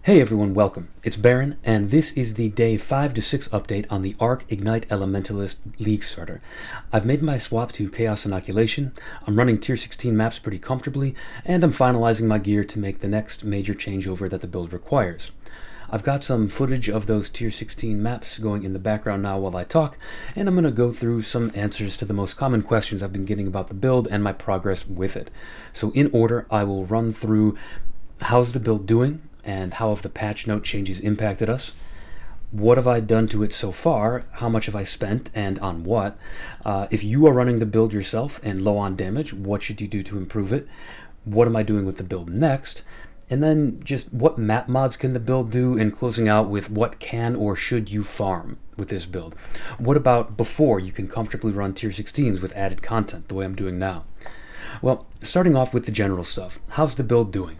Hey everyone, welcome. It's Baron, and this is the day 5 to 6 update on the Arc Ignite Elementalist League starter. I've made my swap to Chaos Inoculation, I'm running tier 16 maps pretty comfortably, and I'm finalizing my gear to make the next major changeover that the build requires. I've got some footage of those tier 16 maps going in the background now while I talk, and I'm going to go through some answers to the most common questions I've been getting about the build and my progress with it. So in order, I will run through how's the build doing, and how have the patch note changes impacted us? What have I done to it so far? How much have I spent and on what? If you are running the build yourself and low on damage, what should you do to improve it? What am I doing with the build next? And then just what map mods can the build do, and closing out with what can or should you farm with this build? What about before you can comfortably run tier 16s with added content the way I'm doing now? Well, starting off with the general stuff, how's the build doing?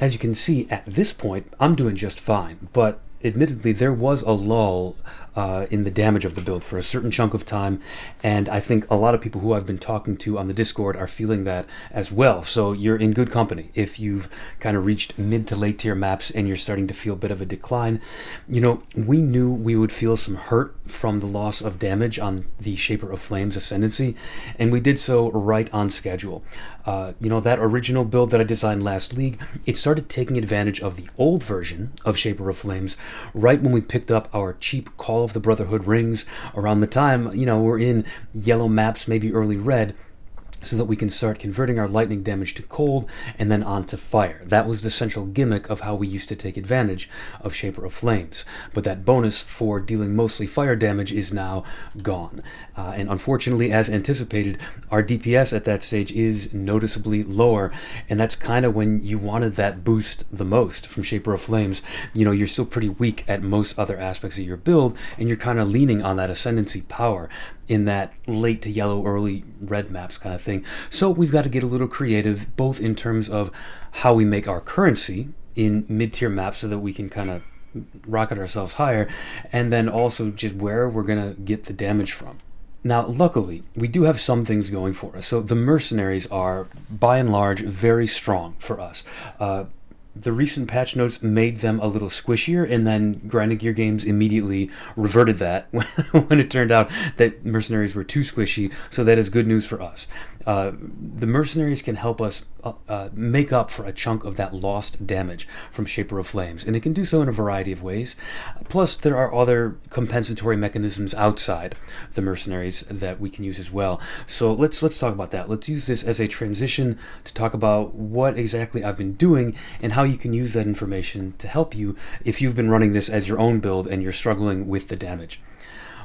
As you can see, at this point, I'm doing just fine, but admittedly, there was a lull in the damage of the build for a certain chunk of time, and I think a lot of people who I've been talking to on the Discord are feeling that as well, so you're in good company if you've kind of reached mid to late tier maps and you're starting to feel a bit of a decline. You know, we knew we would feel some hurt from the loss of damage on the Shaper of Flames Ascendancy, and we did so right on schedule. That original build that I designed last league, it started taking advantage of the old version of Shaper of Flames right when we picked up our cheap Call of the Brotherhood rings around the time, we're in yellow maps, maybe early red, so that we can start converting our lightning damage to cold and then on to fire. That was the central gimmick of how we used to take advantage of Shaper of Flames. But that bonus for dealing mostly fire damage is now gone. And unfortunately, as anticipated, our DPS at that stage is noticeably lower, and that's kind of when you wanted that boost the most from Shaper of Flames. You're still pretty weak at most other aspects of your build, and you're kind of leaning on that Ascendancy power in that late to yellow, early red maps kind of thing. So we've got to get a little creative, both in terms of how we make our currency in mid-tier maps so that we can kind of rocket ourselves higher, and then also just where we're going to get the damage from. Now, luckily, we do have some things going for us. So the Mercenaries are, by and large, very strong for us. The recent patch notes made them a little squishier, and then Grinding Gear Games immediately reverted that when it turned out that Mercenaries were too squishy, so that is good news for us. The Mercenaries can help us make up for a chunk of that lost damage from Shaper of Flames, and it can do so in a variety of ways. Plus, there are other compensatory mechanisms outside the Mercenaries that we can use as well. So let's talk about that. Let's use this as a transition to talk about what exactly I've been doing and how you can use that information to help you if you've been running this as your own build and you're struggling with the damage.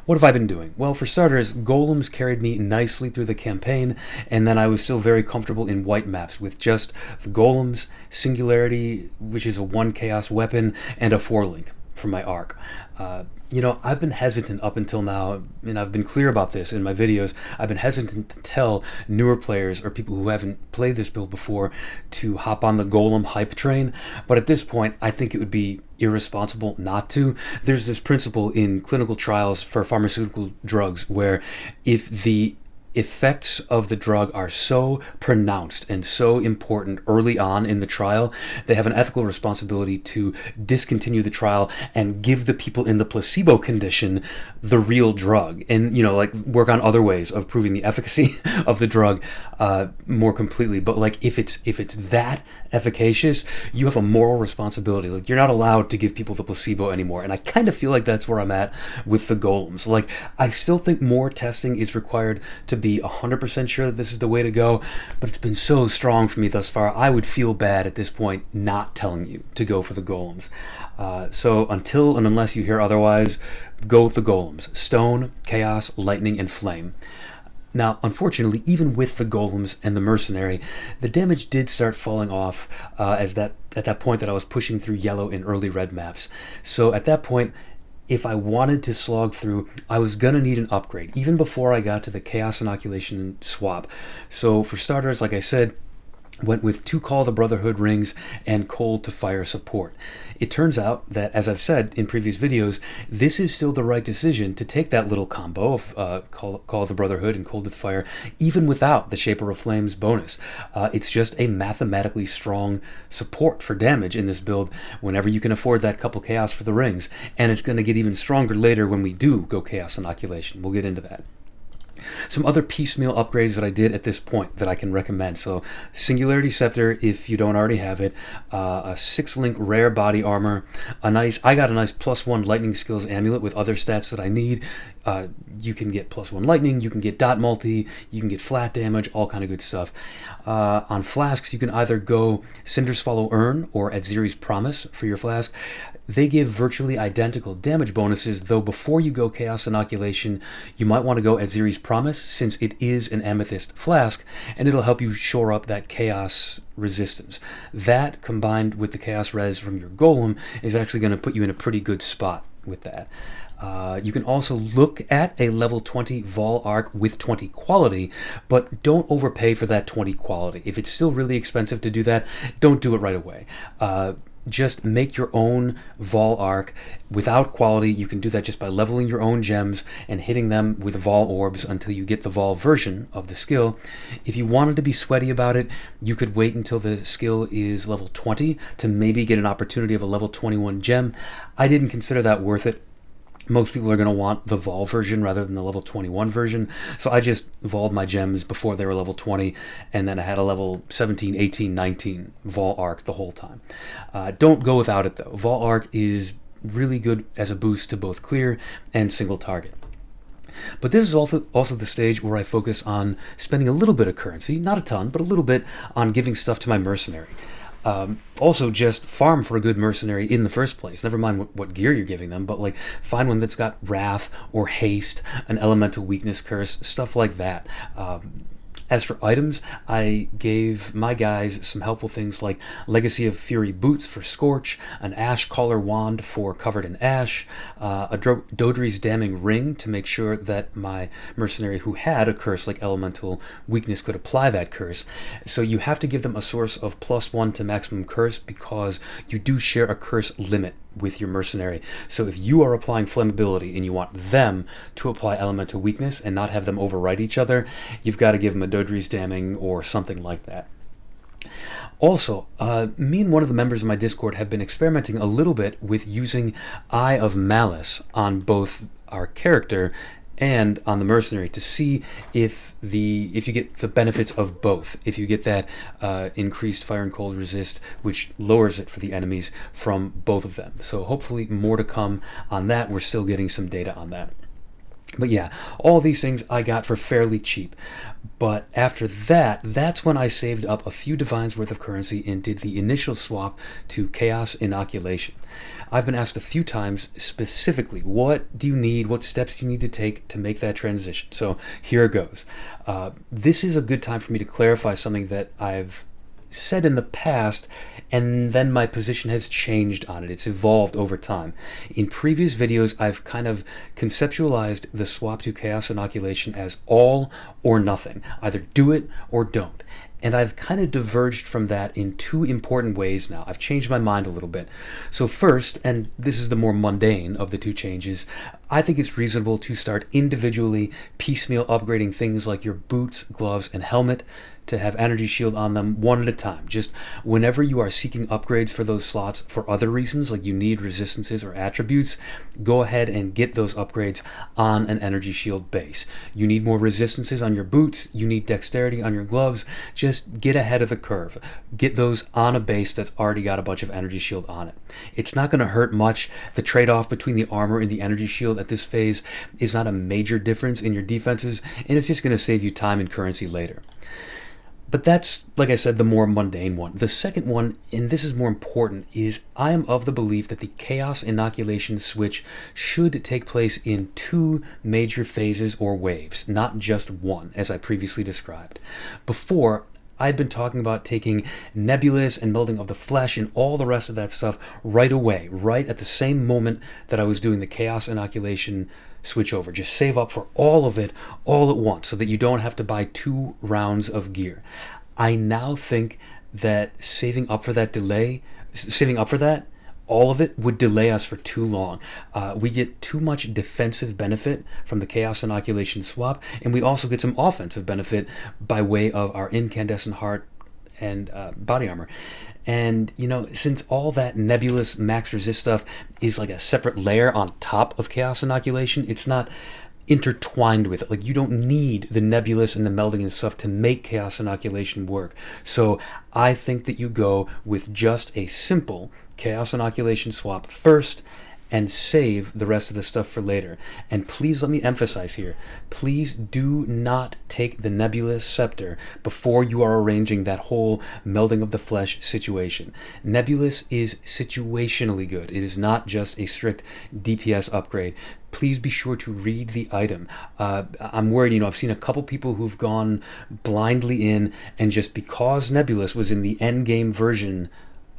What have I been doing? Well, for starters, golems carried me nicely through the campaign, and then I was still very comfortable in white maps with just the golems, Singularity, which is a 1 chaos weapon, and a 4-link for my arc. I've been hesitant up until now, and I've been clear about this in my videos. I've been hesitant to tell newer players or people who haven't played this build before to hop on the golem hype train, but at this point, I think it would be irresponsible not to. There's this principle in clinical trials for pharmaceutical drugs where if the effects of the drug are so pronounced and so important early on in the trial, they have an ethical responsibility to discontinue the trial and give the people in the placebo condition the real drug, and work on other ways of proving the efficacy of the drug more completely. But if it's that efficacious, you have a moral responsibility. You're not allowed to give people the placebo anymore, and I kind of feel like that's where I'm at with the golems. I still think more testing is required to be 100% sure that this is the way to go, but it's been so strong for me thus far. I would feel bad at this point not telling you to go for the golems. So until and unless you hear otherwise, go with the golems. Stone, Chaos, Lightning, and Flame. Now, unfortunately, even with the golems and the Mercenary, the damage did start falling off at that point that I was pushing through yellow and early red maps. So at that point, if I wanted to slog through, I was going to need an upgrade, even before I got to the Chaos Inoculation swap. So for starters, like I said, went with 2 Call of the Brotherhood rings and cold to fire support. It turns out that, as I've said in previous videos, this is still the right decision to take that little combo of Call of the Brotherhood and cold to fire, even without the Shaper of Flames bonus. It's just a mathematically strong support for damage in this build whenever you can afford that couple Chaos for the rings, and it's going to get even stronger later when we do go Chaos Inoculation. We'll get into that. Some other piecemeal upgrades that I did at this point that I can recommend. So Singularity Scepter, if you don't already have it, a 6-link rare body armor, I got a nice +1 lightning skills amulet with other stats that I need. You can get +1 lightning, you can get dot multi, you can get flat damage, all kind of good stuff. On flasks, you can either go Cinder's Follow Urn or Adziri's Promise for your flask. They give virtually identical damage bonuses, though before you go Chaos Inoculation, you might want to go Adziri's Promise, since it is an Amethyst flask, and it'll help you shore up that Chaos resistance. That, combined with the Chaos Res from your Golem, is actually going to put you in a pretty good spot with that. You can also look at a level 20 Vol Arc with 20 quality, but don't overpay for that 20 quality. If it's still really expensive to do that, don't do it right away. Just make your own Vol Arc without quality. You can do that just by leveling your own gems and hitting them with Vol Orbs until you get the Vol version of the skill. If you wanted to be sweaty about it, you could wait until the skill is level 20 to maybe get an opportunity of a level 21 gem. I didn't consider that worth it. Most people are going to want the Vol version rather than the level 21 version, so I just Vol'd my gems before they were level 20, and then I had a level 17, 18, 19 Vol Arc the whole time. Don't go without it though. Vol Arc is really good as a boost to both clear and single target. But this is also the stage where I focus on spending a little bit of currency, not a ton, but a little bit, on giving stuff to my Mercenary. Also, just farm for a good Mercenary in the first place. Never mind what gear you're giving them, but like find one that's got Wrath or Haste, an Elemental Weakness Curse, stuff like that. As for items, I gave my guys some helpful things like Legacy of Fury boots for Scorch, an Ash Collar wand for Covered in Ash, a Dodri's Damning ring to make sure that my Mercenary who had a curse like Elemental Weakness could apply that curse. So you have to give them a source of +1 to maximum curse because you do share a curse limit with your Mercenary. So if you are applying Flammability and you want them to apply Elemental Weakness and not have them overwrite each other, you've got to give them a Dodri's Damning or something like that. Also, me and one of the members of my Discord have been experimenting a little bit with using Eye of Malice on both our character and on the Mercenary to see if you get the benefits of both. If you get that increased fire and cold resist, which lowers it for the enemies from both of them. So hopefully more to come on that. We're still getting some data on that. But yeah, all these things I got for fairly cheap. But after that, that's when I saved up a few divines worth of currency and did the initial swap to Chaos Inoculation. I've been asked a few times specifically, what do you need, what steps do you need to take to make that transition? So here it goes. This is a good time for me to clarify something that I've said in the past, and then my position has changed on it. It's evolved over time. In previous videos, I've kind of conceptualized the swap to Chaos Inoculation as all or nothing. Either do it or don't. And I've kind of diverged from that in two important ways now. I've changed my mind a little bit. So first, and this is the more mundane of the two changes, I think it's reasonable to start individually piecemeal upgrading things like your boots, gloves, and helmet to have energy shield on them one at a time. Just whenever you are seeking upgrades for those slots for other reasons, like you need resistances or attributes, go ahead and get those upgrades on an energy shield base. You need more resistances on your boots, you need dexterity on your gloves, just get ahead of the curve. Get those on a base that's already got a bunch of energy shield on it. It's not going to hurt much. The trade-off between the armor and the energy shield at this phase is not a major difference in your defenses, and it's just going to save you time and currency later. But that's, like I said, the more mundane one. The second one, and this is more important, is I am of the belief that the Chaos Inoculation switch should take place in two major phases or waves, not just one, as I previously described. Before, I'd been talking about taking Nebulous and Melding of the Flesh and all the rest of that stuff right away, right at the same moment that I was doing the Chaos Inoculation switch over. Just save up for all of it all at once so that you don't have to buy 2 rounds of gear. I now think that saving up for that, all of it would delay us for too long. We get too much defensive benefit from the Chaos Inoculation swap, and we also get some offensive benefit by way of our Incandescent Heart and body armor. And, since all that nebulous max resist stuff is like a separate layer on top of Chaos Inoculation, it's not intertwined with it. Like, you don't need the nebulous and the melding and stuff to make Chaos Inoculation work. So I think that you go with just a simple Chaos Inoculation swap first and save the rest of the stuff for later. And please let me emphasize here, please do not take the Nebulous Scepter before you are arranging that whole melding of the flesh situation. Nebulous is situationally good. It is not just a strict DPS upgrade. Please be sure to read the item. I'm worried, I've seen a couple people who've gone blindly in, and just because Nebulous was in the endgame version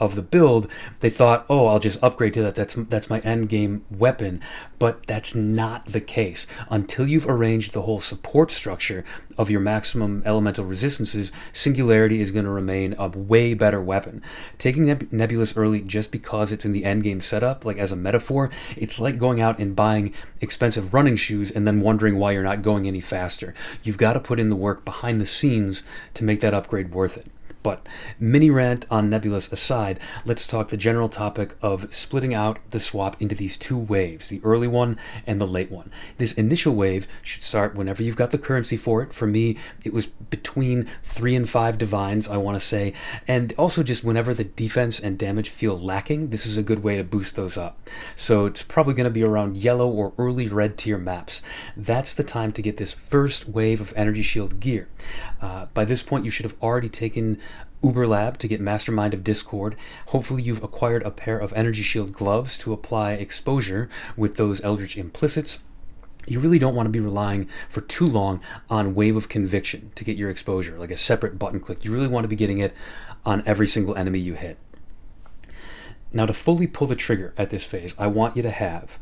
of the build, they thought, oh, I'll just upgrade to that. That's my end game weapon. But that's not the case. Until you've arranged the whole support structure of your maximum elemental resistances, Singularity is going to remain a way better weapon. Taking Nebulous early just because it's in the end game setup, like as a metaphor, it's like going out and buying expensive running shoes and then wondering why you're not going any faster. You've got to put in the work behind the scenes to make that upgrade worth it. But mini rant on Nebulous aside, let's talk the general topic of splitting out the swap into these two waves, the early one and the late one. This initial wave should start whenever you've got the currency for it. For me, it was between 3 and 5 divines, I want to say, and also just whenever the defense and damage feel lacking, this is a good way to boost those up. So it's probably going to be around yellow or early red tier maps. That's the time to get this first wave of energy shield gear. By this point, you should have already taken Uber Lab to get Mastermind of Discord. Hopefully you've acquired a pair of Energy Shield gloves to apply exposure with those Eldritch Implicits. You really don't want to be relying for too long on Wave of Conviction to get your exposure, like a separate button click. You really want to be getting it on every single enemy you hit. Now, to fully pull the trigger at this phase, I want you to have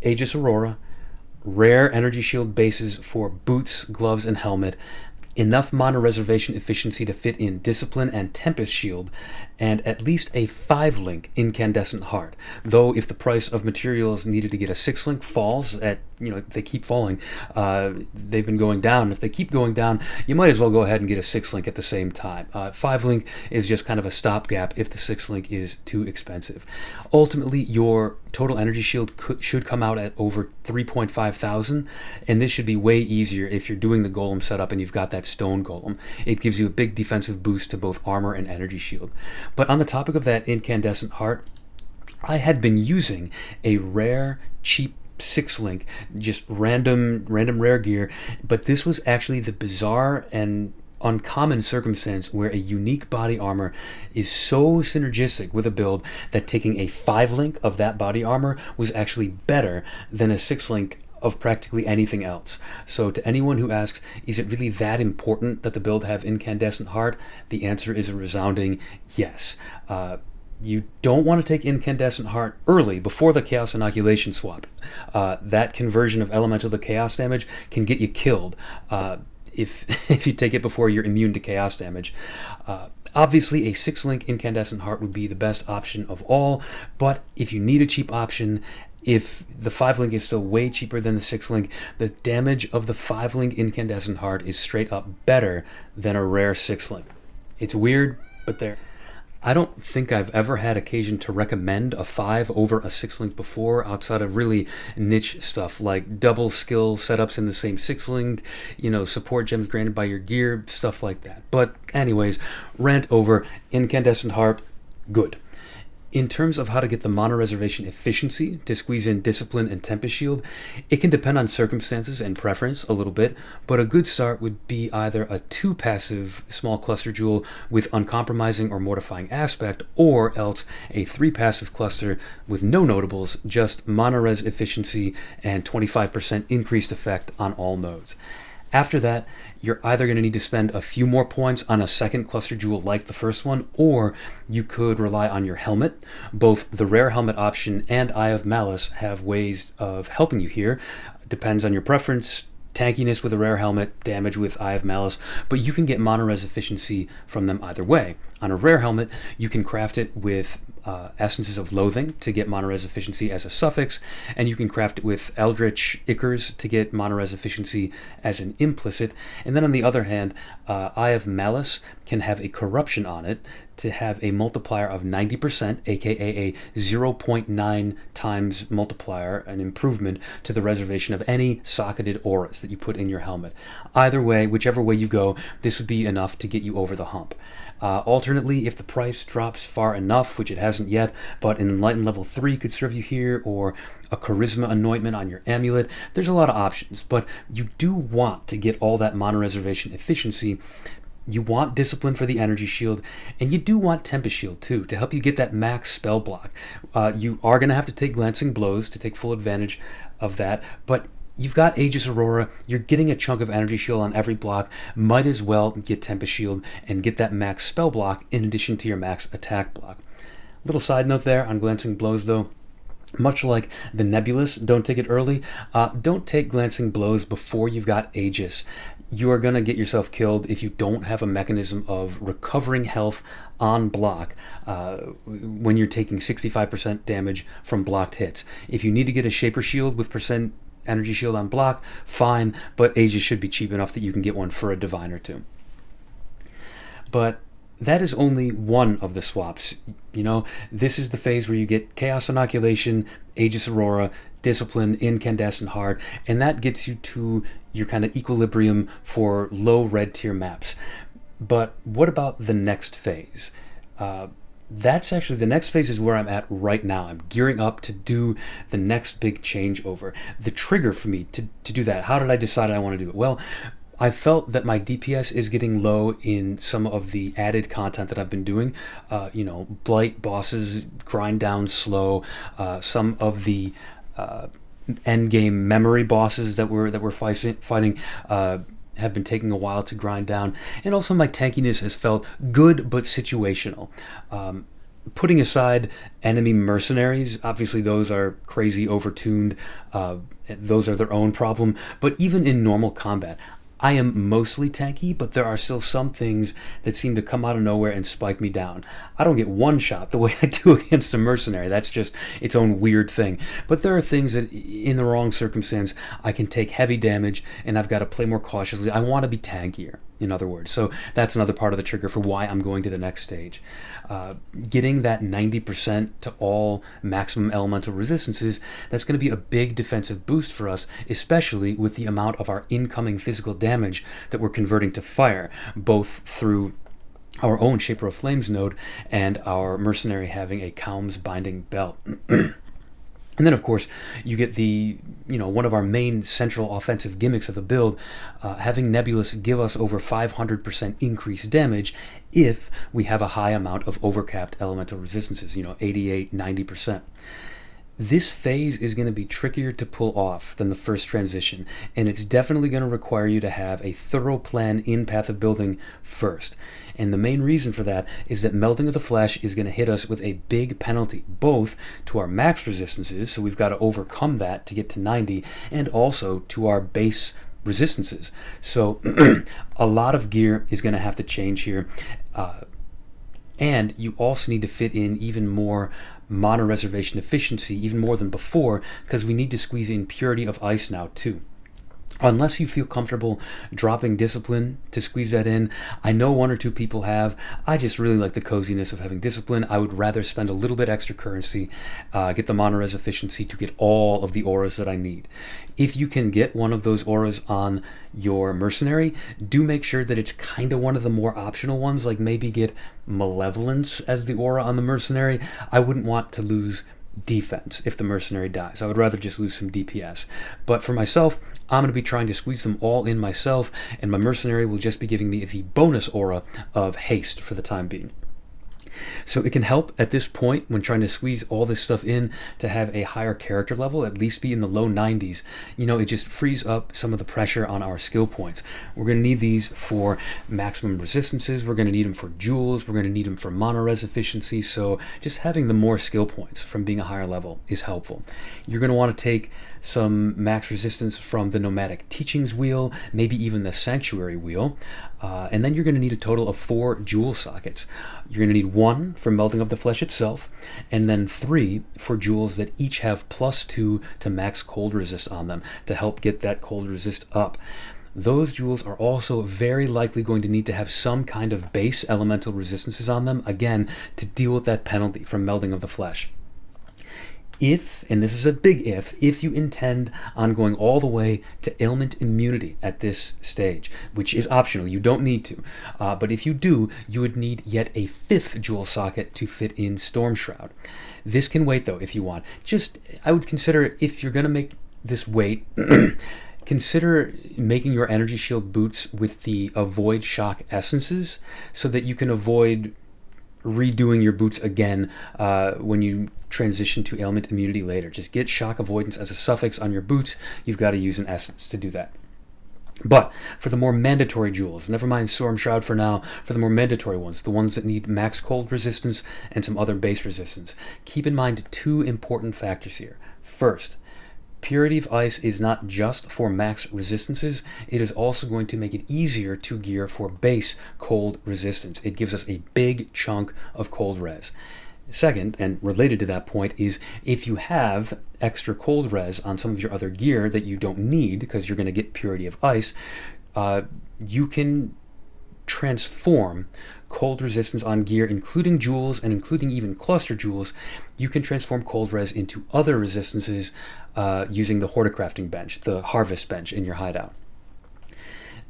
Aegis Aurora, rare Energy Shield bases for boots, gloves, and helmet, enough mana reservation efficiency to fit in Discipline and Tempest Shield, and at least a 5-link Incandescent Heart. Though if the price of materials needed to get a 6-link falls at, they keep falling, they've been going down. If they keep going down, you might as well go ahead and get a 6-link at the same time. 5-link is just kind of a stopgap if the 6-link is too expensive. Ultimately, your total energy shield should come out at over 3.5 thousand, and this should be way easier if you're doing the golem setup and you've got that stone golem. It gives you a big defensive boost to both armor and energy shield. But on the topic of that Incandescent Heart, I had been using a rare, cheap 6-link, just random rare gear, but this was actually the bizarre and uncommon circumstance where a unique body armor is so synergistic with a build that taking a 5-link of that body armor was actually better than a 6-link of practically anything else. So to anyone who asks, is it really that important that the build have Incandescent Heart? The answer is a resounding yes. You don't want to take Incandescent Heart early before the Chaos Inoculation swap. That conversion of elemental to chaos damage can get you killed if you take it before you're immune to chaos damage. Obviously, a 6-link Incandescent Heart would be the best option of all, but if you need a cheap option, if the 5-link is still way cheaper than the 6-link, the damage of the 5-link Incandescent Heart is straight up better than a rare 6-link. It's weird, but there. I don't think I've ever had occasion to recommend a 5 over a 6-link before, outside of really niche stuff like double skill setups in the same 6-link, support gems granted by your gear, stuff like that. But anyways, rant over. Incandescent Heart, good. In terms of how to get the mana reservation efficiency to squeeze in Discipline and Tempest Shield, it can depend on circumstances and preference a little bit, but a good start would be either a 2-passive small cluster jewel with uncompromising or mortifying aspect, or else a 3-passive cluster with no notables, just mana res efficiency and 25% increased effect on all nodes. After that, you're either going to need to spend a few more points on a second cluster jewel like the first one, or you could rely on your helmet. Both the rare helmet option and Eye of Malice have ways of helping you here. Depends on your preference. tankiness with a rare helmet, damage with Eye of Malice, but you can get mana res efficiency from them either way. On a rare helmet, you can craft it with Essences of Loathing to get mana res efficiency as a suffix, and you can craft it with Eldritch Ichors to get mana res efficiency as an implicit. And then on the other hand, Eye of Malice can have a corruption on it to have a multiplier of 90%, aka a 0.9 times multiplier, an improvement to the reservation of any socketed auras that you put in your helmet. Either way, whichever way you go, this would be enough to get you over the hump. Alternately, if the price drops far enough, which it hasn't yet, but an Enlightened level 3 could serve you here, or a Charisma anointment on your amulet, there's a lot of options, but you do want to get all that mana reservation efficiency. You want Discipline for the energy shield, and you do want Tempest Shield too, to help you get that max spell block. You are going to have to take Glancing Blows to take full advantage of that, but you've got Aegis Aurora, you're getting a chunk of energy shield on every block, might as well get Tempest Shield and get that max spell block in addition to your max attack block. Little side note there on Glancing Blows though, much like the Nebulous, don't take it early. Don't take Glancing Blows before you've got Aegis. You are going to get yourself killed if you don't have a mechanism of recovering health on block when you're taking 65% damage from blocked hits. If you need to get a Shaper Shield with percent energy shield on block, fine, but Aegis should be cheap enough that you can get one for a Divine or two. But that is only one of the swaps. You know, this is the phase where you get Chaos Inoculation, Aegis Aurora, Discipline, Incandescent Heart, and that gets you to your kind of equilibrium for low red tier maps. But what about the next phase? That's actually, the next phase is where I'm at right now. I'm gearing up to do the next big changeover. The trigger for me to do that, how did I decide I want to do it? Well, I felt that my DPS is getting low in some of the added content that I've been doing. Blight bosses grind down slow. Some of the endgame memory bosses that we're fighting have been taking a while to grind down, and also my tankiness has felt good but situational. Putting aside enemy mercenaries, obviously those are crazy overtuned, those are their own problem, but even in normal combat, I am mostly tanky, but there are still some things that seem to come out of nowhere and spike me down. I don't get one shot the way I do against a mercenary. That's just its own weird thing. But there are things that, in the wrong circumstance, I can take heavy damage, and I've got to play more cautiously. I want to be tankier, in other words. So that's another part of the trigger for why I'm going to the next stage. Getting that 90% to all maximum elemental resistances, that's going to be a big defensive boost for us, especially with the amount of our incoming physical damage that we're converting to fire, both through our own Shaper of Flames node and our mercenary having a Calm's Binding Belt. And then, of course, you get the, one of our main central offensive gimmicks of the build, having Nebulous give us over 500% increased damage if we have a high amount of overcapped elemental resistances, 88, 90%. This phase is going to be trickier to pull off than the first transition, and it's definitely going to require you to have a thorough plan in Path of Building first. And the main reason for that is that Melting of the Flesh is going to hit us with a big penalty, both to our max resistances, so we've got to overcome that to get to 90, and also to our base resistances. So a lot of gear is going to have to change here. And you also need to fit in even more mana reservation efficiency, even more than before, because we need to squeeze in Purity of Ice now too. Unless you feel comfortable dropping Discipline to squeeze that in, I know one or two people have. I just really like the coziness of having Discipline. I would rather spend a little bit extra currency, get the mana res efficiency to get all of the auras that I need. If you can get one of those auras on your Mercenary, do make sure that it's kind of one of the more optional ones, like maybe get Malevolence as the aura on the Mercenary. I wouldn't want to lose defense if the Mercenary dies. I would rather just lose some DPS. But for myself, I'm going to be trying to squeeze them all in myself, and my Mercenary will just be giving me the bonus aura of haste for the time being. So it can help at this point when trying to squeeze all this stuff in to have a higher character level, at least be in the low 90s. You know, it just frees up some of the pressure on our skill points. We're going to need these for maximum resistances, we're going to need them for jewels, we're going to need them for mana res efficiency, so just having the more skill points from being a higher level is helpful. You're going to want to take some max resistance from the Nomadic Teachings wheel, maybe even the Sanctuary wheel, and then you're going to need a total of 4 jewel sockets. You're going to need 1 for melting of the flesh itself, and then 3 for jewels that each have +2 to max cold resist on them to help get that cold resist up. Those jewels are also very likely going to need to have some kind of base elemental resistances on them, again, to deal with that penalty from melting of the flesh. If, and this is a big if you intend on going all the way to ailment immunity at this stage, which is optional, you don't need to, but if you do, you would need yet a 5th jewel socket to fit in Storm Shroud. This can wait though if you want. Just, I would consider, if you're going to make this wait, consider making your energy shield boots with the avoid shock essences so that you can avoid redoing your boots again when you transition to ailment immunity later. Just get shock avoidance as a suffix on your boots. You've got to use an essence to do that. But for the more mandatory jewels, never mind Storm Shroud for now, for the more mandatory ones, the ones that need max cold resistance and some other base resistance, keep in mind 2 important factors here. First, Purity of Ice is not just for max resistances, it is also going to make it easier to gear for base cold resistance. It gives us a big chunk of cold res. Second, and related to that point, is if you have extra cold res on some of your other gear that you don't need because you're going to get Purity of Ice, you can transform cold resistance on gear, including jewels and including even cluster jewels. You can transform cold res into other resistances using the Horticrafting bench, the harvest bench in your hideout.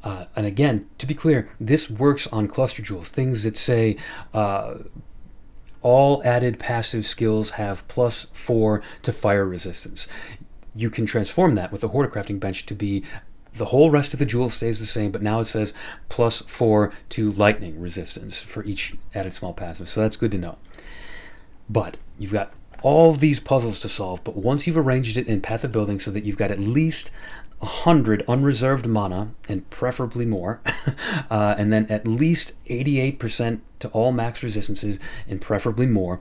And again, to be clear, this works on cluster jewels, things that say all added passive skills have +4 to fire resistance. You can transform that with the Horticrafting bench to be the whole rest of the jewel stays the same, but now it says +4 to lightning resistance for each added small passive. So that's good to know. But you've got all of these puzzles to solve, but once you've arranged it in Path of Building so that you've got at least 100 unreserved mana, and preferably more, and then at least 88% to all max resistances, and preferably more,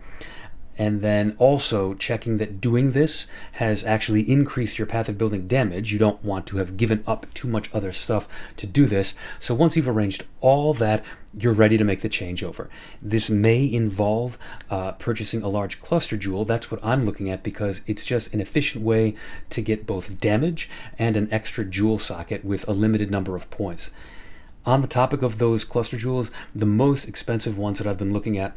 and then also checking that doing this has actually increased your Path of Building damage. You don't want to have given up too much other stuff to do this. So once you've arranged all that, you're ready to make the changeover. This may involve purchasing a large cluster jewel. That's what I'm looking at because it's just an efficient way to get both damage and an extra jewel socket with a limited number of points. On the topic of those cluster jewels, the most expensive ones that I've been looking at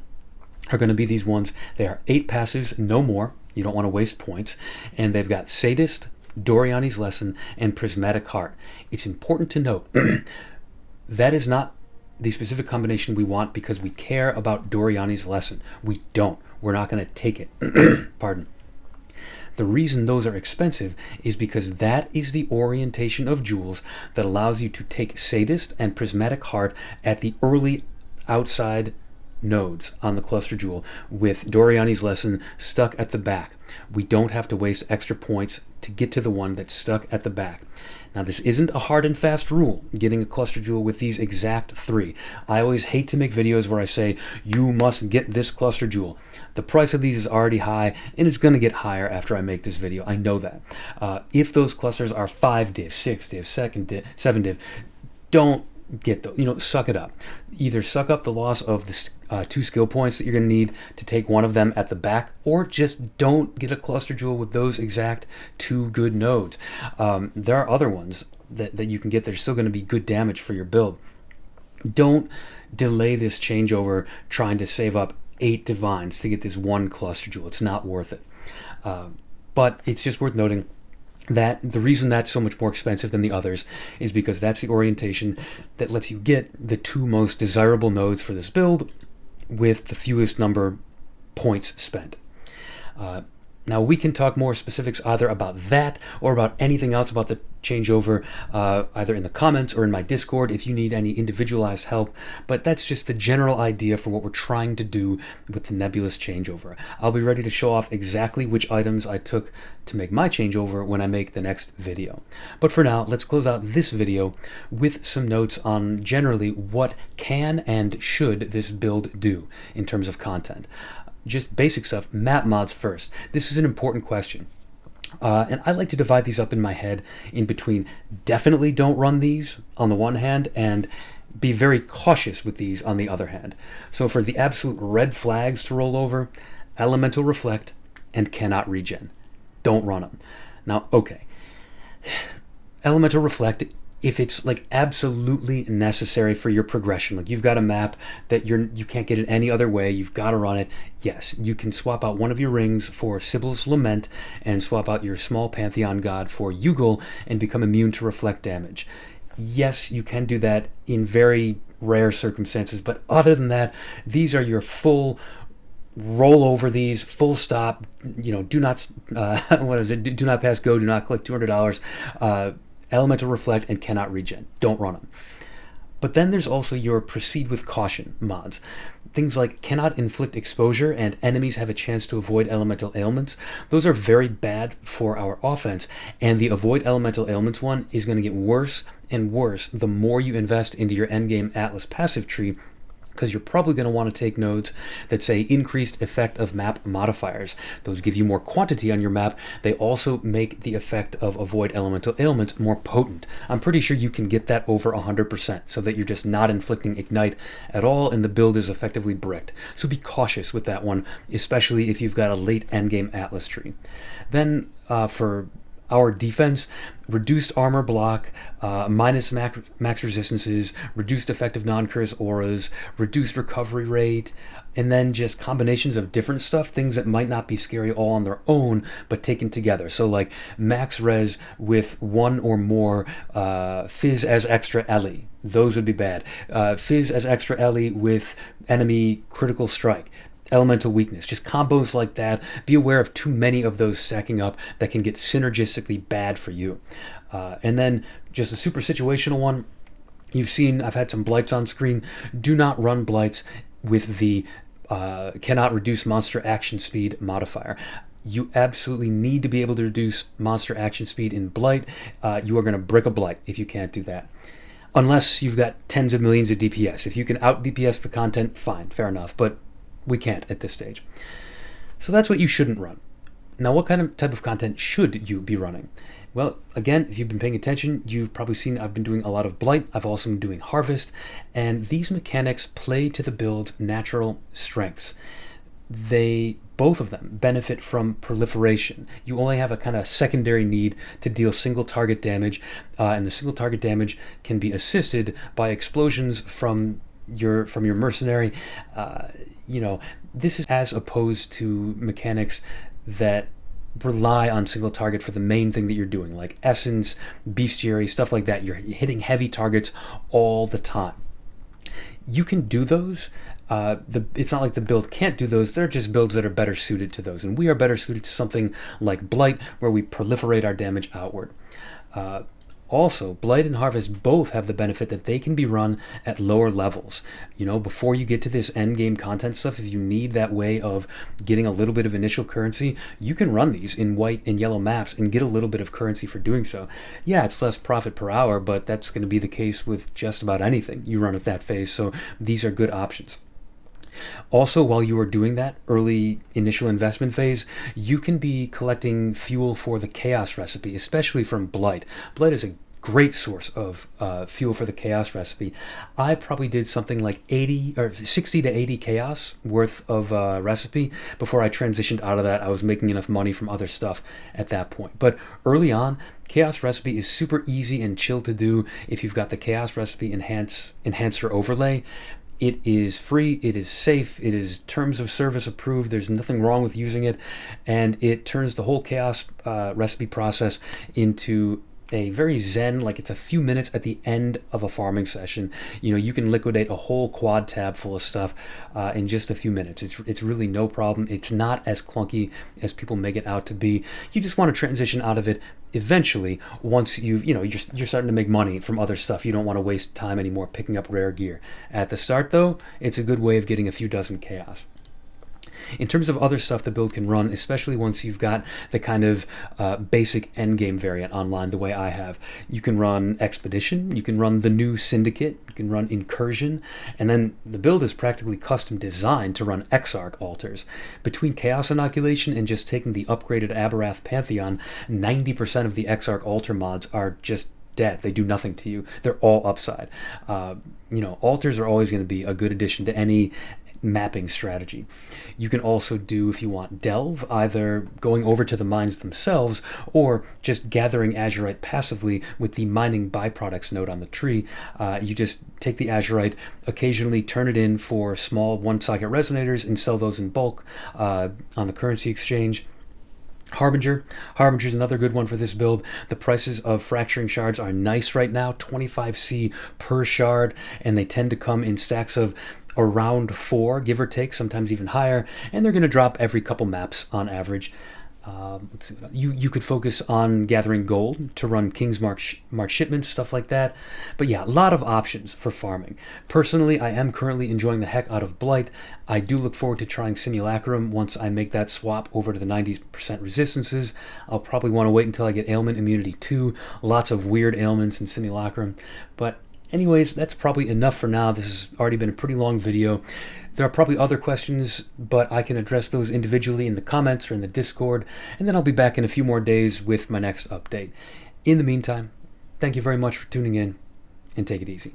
are going to be these ones. They are 8 passives, no more. You don't want to waste points. And they've got Sadist, Doriani's Lesson, and Prismatic Heart. It's important to note that is not the specific combination we want because we care about Doriani's Lesson. We don't. We're not going to take it. Pardon. The reason those are expensive is because that is the orientation of jewels that allows you to take Sadist and Prismatic Heart at the early outside nodes on the cluster jewel with Doriani's Lesson stuck at the back. We don't have to waste extra points to get to the one that's stuck at the back. Now this isn't a hard and fast rule, getting a cluster jewel with these exact 3. I always hate to make videos where I say, you must get this cluster jewel. The price of these is already high, and it's going to get higher after I make this video. I know that. If those clusters are 5 div, 6 div, 7 div, don't get those, suck it up. Either suck up the loss of the 2 skill points that you're going to need to take one of them at the back, or just don't get a cluster jewel with those exact 2 good nodes. There are other ones that you can get that are still going to be good damage for your build. Don't delay this changeover trying to save up 8 divines to get this 1 cluster jewel. It's not worth it. But it's just worth noting that the reason that's so much more expensive than the others is because that's the orientation that lets you get the 2 most desirable nodes for this build with the fewest number points spent. Now, we can talk more specifics either about that or about anything else about the changeover, either in the comments or in my Discord if you need any individualized help, but that's just the general idea for what we're trying to do with the nebulous changeover. I'll be ready to show off exactly which items I took to make my changeover when I make the next video. But for now, let's close out this video with some notes on generally what can and should this build do in terms of content. Just basic stuff, map mods first. This is an important question. And I like to divide these up in my head in between definitely don't run these on the one hand and be very cautious with these on the other hand. So for the absolute red flags to roll over, elemental reflect and cannot regen. Don't run them. Now, okay. Elemental reflect, if it's like absolutely necessary for your progression, like you've got a map that you can't get it any other way, you've got to run it, yes, you can swap out one of your rings for Sibyl's Lament and swap out your small Pantheon god for Ugol and become immune to reflect damage. Yes, you can do that in very rare circumstances, but other than that, these are your full roll over these, full stop, do not, do not pass go, do not collect $200, elemental reflect and cannot regen. Don't run them. But then there's also your proceed with caution mods. Things like cannot inflict exposure and enemies have a chance to avoid elemental ailments. Those are very bad for our offense, and the avoid elemental ailments one is going to get worse and worse the more you invest into your endgame Atlas passive tree, because you're probably going to want to take nodes that say increased effect of map modifiers. Those give you more quantity on your map. They also make the effect of avoid elemental ailments more potent. I'm pretty sure you can get that over 100% so that you're just not inflicting ignite at all and the build is effectively bricked. So be cautious with that one, especially if you've got a late endgame Atlas tree. Then for our defense, reduced armor block, minus max resistances, reduced effective non-curse auras, reduced recovery rate, and then just combinations of different stuff, things that might not be scary all on their own, but taken together. So like max res with one or more Fizz as extra Ellie. Those would be bad. Fizz as extra Ellie with enemy critical strike. Elemental weakness, just combos like that. Be aware of too many of those stacking up that can get synergistically bad for you. And then just a super situational one. You've seen, I've had some Blights on screen. Do not run Blights with the cannot reduce monster action speed modifier. You absolutely need to be able to reduce monster action speed in Blight. You are going to brick a Blight if you can't do that. Unless you've got tens of millions of DPS. If you can out DPS the content, fine, fair enough. But we can't at this stage. So that's what you shouldn't run. Now, what kind of type of content should you be running? Well, again, if you've been paying attention, you've probably seen I've been doing a lot of Blight. I've also been doing Harvest, and these mechanics play to the build's natural strengths. Both of them benefit from proliferation. You only have a kind of secondary need to deal single target damage, and the single target damage can be assisted by explosions from your Mercenary. This is as opposed to mechanics that rely on single target for the main thing that you're doing, like Essence, Bestiary, stuff like that. You're hitting heavy targets all the time. You can do those. It's not like the build can't do those. They're just builds that are better suited to those. And we are better suited to something like Blight, where we proliferate our damage outward. Also, Blight and Harvest both have the benefit that they can be run at lower levels. Before you get to this endgame content stuff, if you need that way of getting a little bit of initial currency, you can run these in white and yellow maps and get a little bit of currency for doing so. Yeah, it's less profit per hour, but that's going to be the case with just about anything you run at that phase, so these are good options. Also, while you are doing that early initial investment phase, you can be collecting fuel for the Chaos recipe, especially from Blight. Blight is a great source of fuel for the Chaos recipe. I probably did something like 60 to 80 Chaos worth of recipe before I transitioned out of that. I was making enough money from other stuff at that point. But early on, Chaos recipe is super easy and chill to do if you've got the Chaos recipe enhancer overlay. It is free, it is safe, it is terms of service approved, there's nothing wrong with using it, and it turns the whole Chaos recipe process into a very zen, like it's a few minutes at the end of a farming session. You know, you can liquidate a whole quad tab full of stuff in just a few minutes. It's really no problem. It's not as clunky as people make it out to be. You just want to transition out of it eventually once you're starting to make money from other stuff. You don't want to waste time anymore picking up rare gear. At the start though, it's a good way of getting a few dozen chaos. In terms of other stuff the build can run, especially once you've got the kind of basic endgame variant online the way I have, you can run Expedition, you can run the new Syndicate, you can run Incursion, and then the build is practically custom designed to run Exarch altars. Between Chaos Inoculation and just taking the upgraded Aberrath Pantheon, 90% of the Exarch altar mods are just dead. They do nothing to you. They're all upside. Altars are always going to be a good addition to any mapping strategy. You can also do, if you want, Delve, either going over to the mines themselves or just gathering azurite passively with the mining byproducts node on the tree. You just take the azurite, occasionally turn it in for small one-socket resonators and sell those in bulk on the currency exchange. Harbinger is another good one for this build. The prices of fracturing shards are nice right now, 25C per shard, and they tend to come in stacks of around 4, give or take, sometimes even higher, and they're going to drop every couple maps on average. Let's see what else. You could focus on gathering gold to run King's March shipments, stuff like that. But yeah, a lot of options for farming. Personally, I am currently enjoying the heck out of Blight. I do look forward to trying Simulacrum once I make that swap over to the 90% resistances. I'll probably want to wait until I get ailment immunity too. Lots of weird ailments in Simulacrum. But anyways, that's probably enough for now. This has already been a pretty long video. There are probably other questions, but I can address those individually in the comments or in the Discord, and then I'll be back in a few more days with my next update. In the meantime, thank you very much for tuning in, and take it easy.